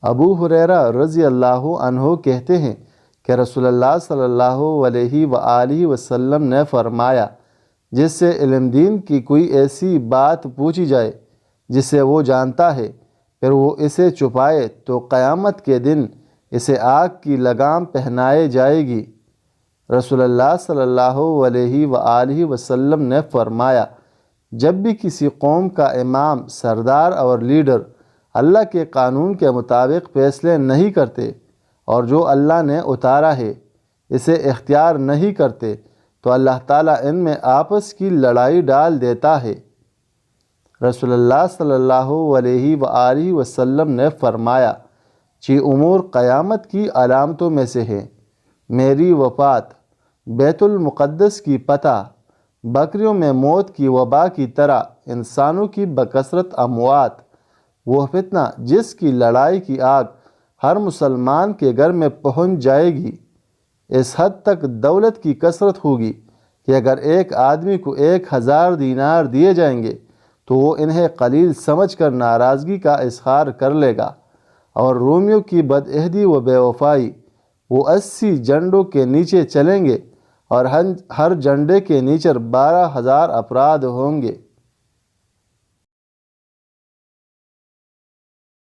ابو ہریرہ رضی اللہ عنہ کہتے ہیں کہ رسول اللہ صلی اللہ علیہ وآلہ وسلم نے فرمایا، جس سے علم دین کی کوئی ایسی بات پوچھی جائے جسے وہ جانتا ہے، پھر وہ اسے چھپائے تو قیامت کے دن اسے آگ کی لگام پہنائے جائے گی۔ رسول اللہ صلی اللہ علیہ وآلہ وسلم نے فرمایا، جب بھی کسی قوم کا امام، سردار اور لیڈر اللہ کے قانون کے مطابق فیصلے نہیں کرتے اور جو اللہ نے اتارا ہے اسے اختیار نہیں کرتے تو اللہ تعالیٰ ان میں آپس کی لڑائی ڈال دیتا ہے۔ رسول اللہ صلی اللہ علیہ وآلہ وسلم نے فرمایا، چھ امور قیامت کی علامتوں میں سے ہیں: میری وفات، بیت المقدس کی فتح، بکریوں میں موت کی وبا کی طرح انسانوں کی بکثرت اموات، وہ فتنہ جس کی لڑائی کی آگ ہر مسلمان کے گھر میں پہنچ جائے گی۔ اس حد تک دولت کی کثرت ہوگی کہ اگر ایک آدمی کو 1000 دینار دیے جائیں گے تو وہ انہیں قلیل سمجھ کر ناراضگی کا اظہار کر لے گا، اور رومیوں کی بدعہدی و بے وفائی، وہ 80 جھنڈوں کے نیچے چلیں گے اور ہر جھنڈے کے نیچے 12,000 افراد ہوں گے۔